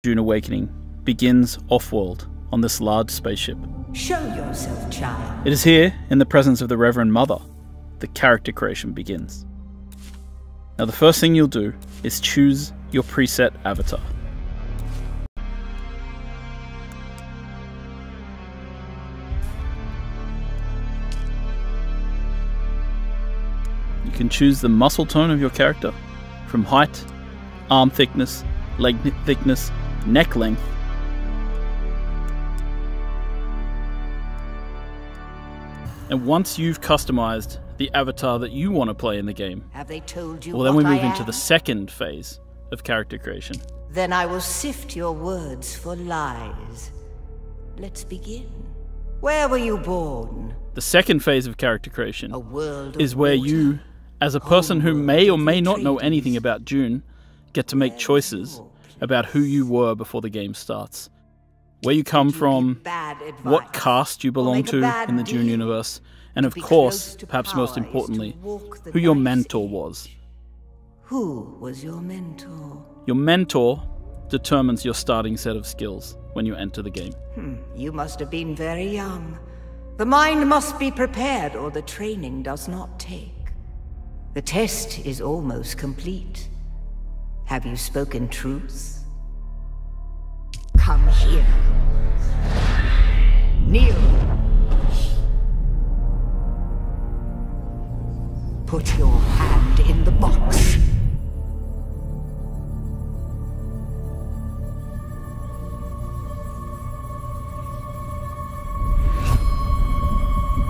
Dune Awakening begins off-world on this large spaceship. Show yourself, child. It is here, in the presence of the Reverend Mother, that character creation begins. Now the first thing you'll do is choose your preset avatar. You can choose the muscle tone of your character, from height, arm thickness, leg thickness, neck length, and once you've customized the avatar that you want to play in the game, Have they told you well, then we what move I into am? the second phase of character creation. Then I will sift your words for lies. Let's begin. Where were you born? The second phase of character creation A world of is where water. you, as a person who may or may not know anything about Dune, get to make choices about who you were before the game starts. Where you come from, Bad advice. what caste you belong make a to bad in the Dune deal. universe, and of be course, close to perhaps power most is to importantly, walk the who your nice mentor age. was. Who was your mentor? Your mentor determines your starting set of skills when you enter the game. You must have been very young. The mind must be prepared, or the training does not take. The test is almost complete. Have you spoken truth? Come here. Kneel. Put your hand in the box.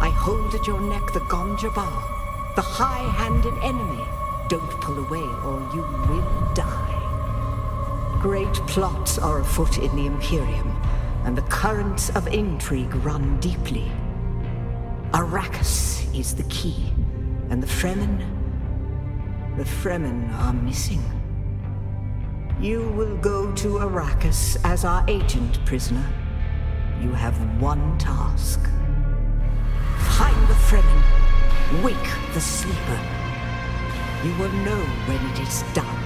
I hold at your neck the Gonja Bar, the high-handed enemy. Don't pull away or you will die. Great plots are afoot in the Imperium, and the currents of intrigue run deeply. Arrakis is the key, and the Fremen are missing. You will go to Arrakis as our agent, prisoner. You have one task. Find the Fremen. Wake the sleeper. You will know when it is done.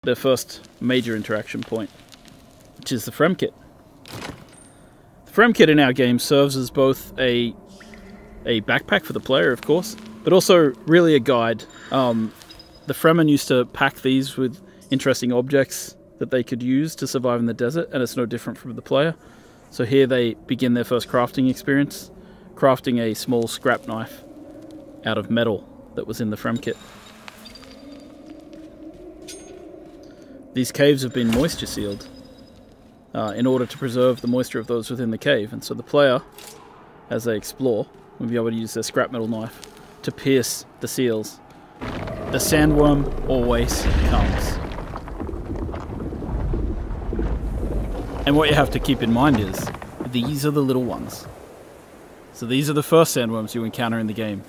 Their first major interaction point, which is the Frem Kit. The Frem Kit in our game serves as both a backpack for the player, of course, but also really a guide. The Fremen used to pack these with interesting objects that they could use to survive in the desert, and it's no different from the player. So here they begin their first crafting experience, crafting a small scrap knife out of metal that was in the Frem Kit. These caves have been moisture sealed in order to preserve the moisture of those within the cave, and so the player, as they explore, will be able to use their scrap metal knife to pierce the seals. The sandworm always comes. And what you have to keep in mind is, these are the little ones. So these are the first sandworms you encounter in the game.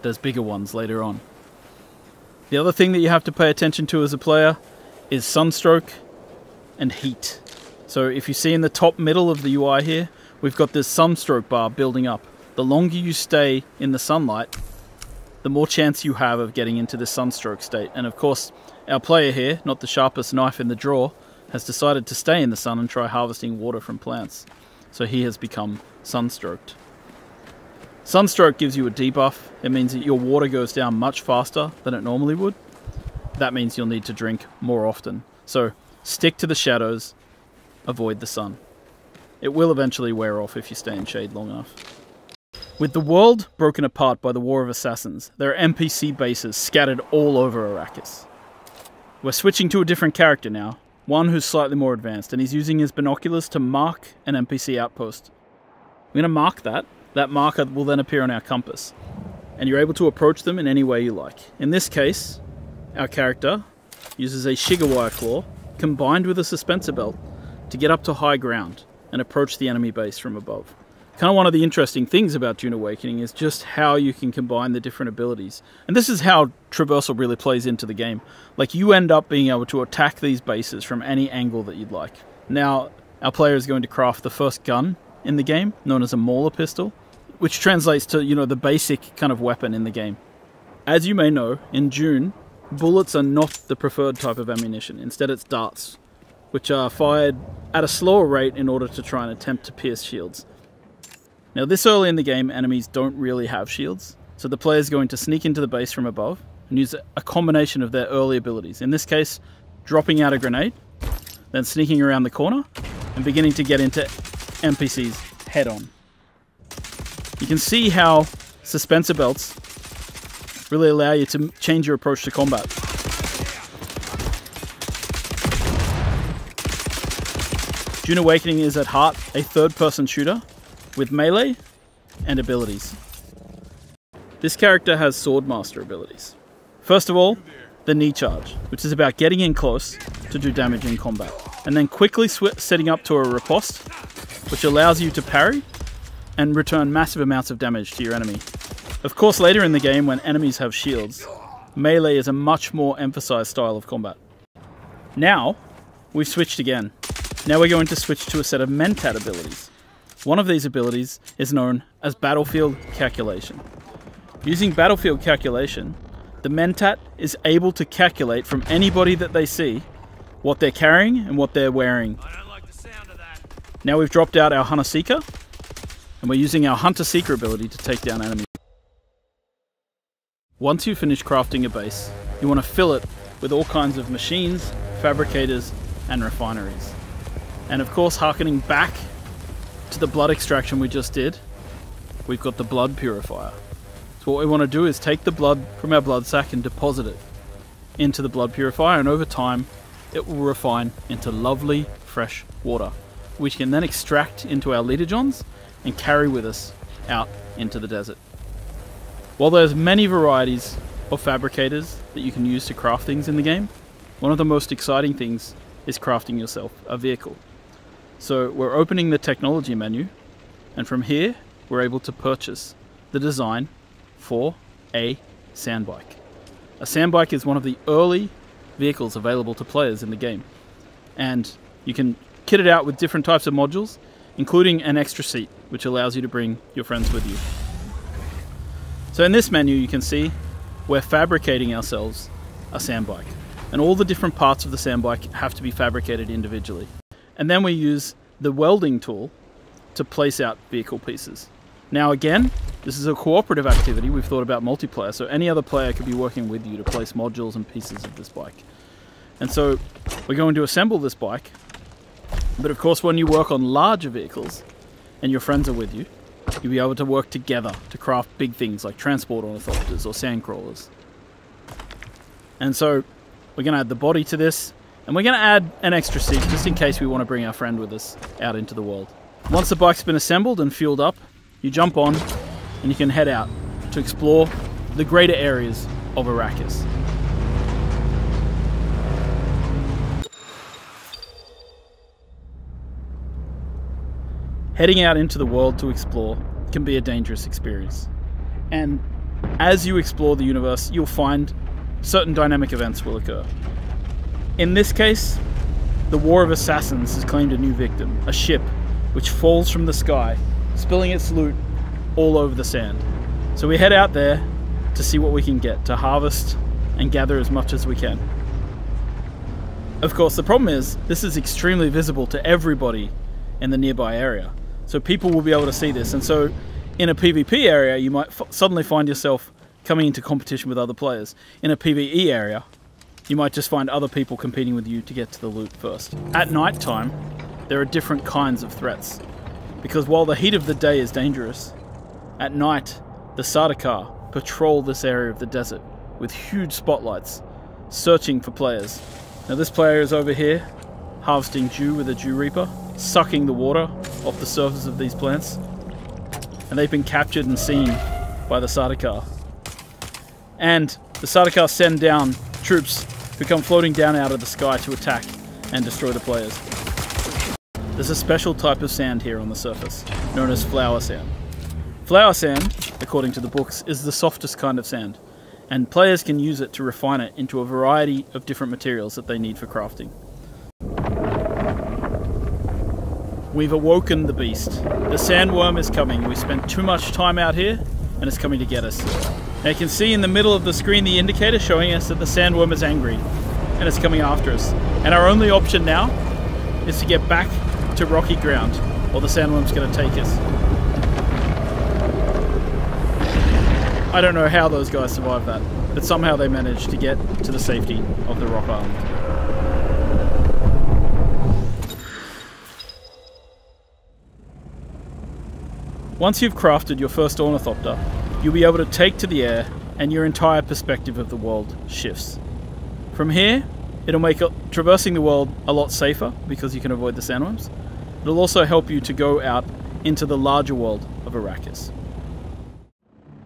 There's bigger ones later on. The other thing that you have to pay attention to as a player is sunstroke and heat. So if you see in the top middle of the UI here, we've got this sunstroke bar building up. The longer you stay in the sunlight, the more chance you have of getting into this sunstroke state. And of course, our player here, not the sharpest knife in the drawer, has decided to stay in the sun and try harvesting water from plants. So he has become sunstroked. Sunstroke gives you a debuff. It means that your water goes down much faster than it normally would. That means you'll need to drink more often. So stick to the shadows, avoid the sun. It will eventually wear off if you stay in shade long enough. With the world broken apart by the War of Assassins, there are NPC bases scattered all over Arrakis. We're switching to a different character now, one who's slightly more advanced, and he's using his binoculars to mark an NPC outpost. I'm going to mark that. That marker will then appear on our compass, and you're able to approach them in any way you like. In this case, our character uses a Shigawire claw combined with a suspensor belt to get up to high ground and approach the enemy base from above. Kind of one of the interesting things about Dune Awakening is just how you can combine the different abilities. And this is how traversal really plays into the game. Like, you end up being able to attack these bases from any angle that you'd like. Now, our player is going to craft the first gun in the game, known as a Mauler pistol. which translates to, you know, the basic kind of weapon in the game. As you may know, in Dune, bullets are not the preferred type of ammunition. Instead it's darts, which are fired at a slower rate in order to try and attempt to pierce shields. Now this early in the game, enemies don't really have shields, so the player is going to sneak into the base from above and use a combination of their early abilities. In this case, dropping out a grenade, then sneaking around the corner, and beginning to get into NPCs head on. You can see how suspensor belts really allow you to change your approach to combat. Dune Awakening is at heart a third-person shooter with melee and abilities. This character has Swordmaster abilities. First of all, the knee charge, which is about getting in close to do damage in combat, and then quickly setting up to a riposte, which allows you to parry and return massive amounts of damage to your enemy. Of course, later in the game, when enemies have shields, melee is a much more emphasized style of combat. Now, we've switched again. Now we're going to switch to a set of Mentat abilities. One of these abilities is known as Battlefield Calculation. Using Battlefield Calculation, the Mentat is able to calculate from anybody that they see what they're carrying and what they're wearing. I don't like the sound of that. Now we've dropped out our Hunter Seeker, and we're using our Hunter Seeker ability to take down enemies. Once you finish crafting a base, you want to fill it with all kinds of machines, fabricators, and refineries. And of course, harkening back to the blood extraction we just did, we've got the blood purifier. So what we want to do is take the blood from our blood sac and deposit it into the blood purifier, and over time it will refine into lovely fresh water, which can then extract into our litajohns and carry with us out into the desert. While there's many varieties of fabricators that you can use to craft things in the game, one of the most exciting things is crafting yourself a vehicle. So we're opening the technology menu, and from here we're able to purchase the design for a sandbike. A sandbike is one of the early vehicles available to players in the game, and you can kit it out with different types of modules, including an extra seat, which allows you to bring your friends with you. So in this menu you can see we're fabricating ourselves a sandbike, and all the different parts of the sandbike have to be fabricated individually. And then we use the welding tool to place out vehicle pieces. Now again, this is a cooperative activity. We've thought about multiplayer, so any other player could be working with you to place modules and pieces of this bike. And so we're going to assemble this bike, but of course when you work on larger vehicles and your friends are with you, you'll be able to work together to craft big things like transport ornithopters or sand crawlers. And so we're going to add the body to this, and we're going to add an extra seat just in case we want to bring our friend with us out into the world. Once the bike's been assembled and fueled up, you jump on and you can head out to explore the greater areas of Arrakis. Heading out into the world to explore can be a dangerous experience. And as you explore the universe, you'll find certain dynamic events will occur. In this case, the War of Assassins has claimed a new victim, a ship which falls from the sky, spilling its loot all over the sand. So we head out there to see what we can get, to harvest and gather as much as we can. Of course, the problem is this is extremely visible to everybody in the nearby area. So people will be able to see this, and so in a PvP area you might suddenly find yourself coming into competition with other players. In a PvE area you might just find other people competing with you to get to the loot first. At night time there are different kinds of threats, because while the heat of the day is dangerous, at night the Sardaukar patrol this area of the desert with huge spotlights searching for players. Now this player is over here harvesting dew with a dew reaper, sucking the water off the surface of these plants, and they've been captured and seen by the Sardaukar. And the Sardaukar send down troops who come floating down out of the sky to attack and destroy the players. There's a special type of sand here on the surface, known as flower sand. Flower sand, according to the books, is the softest kind of sand, and players can use it to refine it into a variety of different materials that they need for crafting. We've awoken the beast. The sandworm is coming. We spent too much time out here and it's coming to get us. Now you can see in the middle of the screen the indicator showing us that the sandworm is angry and it's coming after us. And our only option now is to get back to rocky ground or the sandworm's going to take us. I don't know how those guys survived that, but somehow they managed to get to the safety of the rock island. Once you've crafted your first ornithopter, you'll be able to take to the air and your entire perspective of the world shifts. From here, it'll make traversing the world a lot safer because you can avoid the sandworms. It'll also help you to go out into the larger world of Arrakis.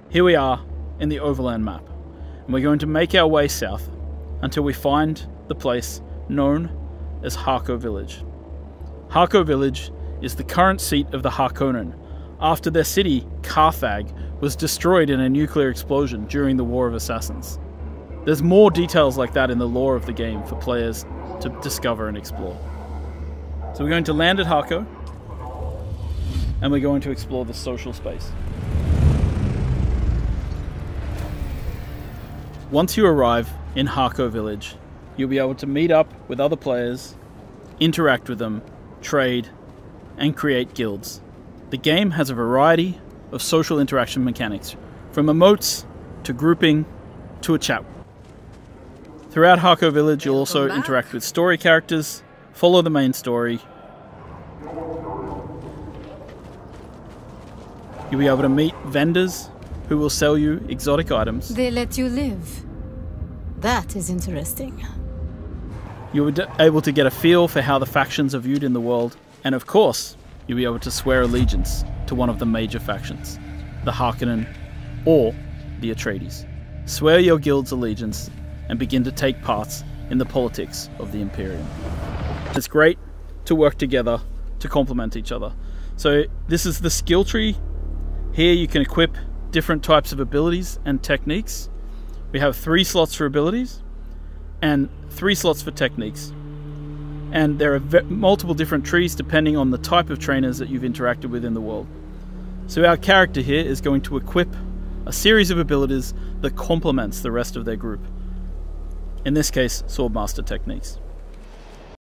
Here we are in the overland map, and we're going to make our way south until we find the place known as Harko Village. Harko Village is the current seat of the Harkonnen, after their city, Carthag, was destroyed in a nuclear explosion during the War of Assassins. There's more details like that in the lore of the game for players to discover and explore. So we're going to land at Harko, and we're going to explore the social space. Once you arrive in Harko Village, you'll be able to meet up with other players, interact with them, trade, and create guilds. The game has a variety of social interaction mechanics, from emotes to grouping to a chat. Throughout Harko Village, you'll also interact with story characters, follow the main story. You'll be able to meet vendors who will sell you exotic items. They let you live. That is interesting. You'll be able to get a feel for how the factions are viewed in the world, and of course, you'll be able to swear allegiance to one of the major factions, the Harkonnen or the Atreides. Swear your guild's allegiance and begin to take part in the politics of the Imperium. It's great to work together to complement each other. So this is the skill tree. Here you can equip different types of abilities and techniques. We have 3 slots for abilities and 3 slots for techniques. And there are multiple different trees depending on the type of trainers that you've interacted with in the world. So our character here is going to equip a series of abilities that complements the rest of their group. In this case, Swordmaster techniques.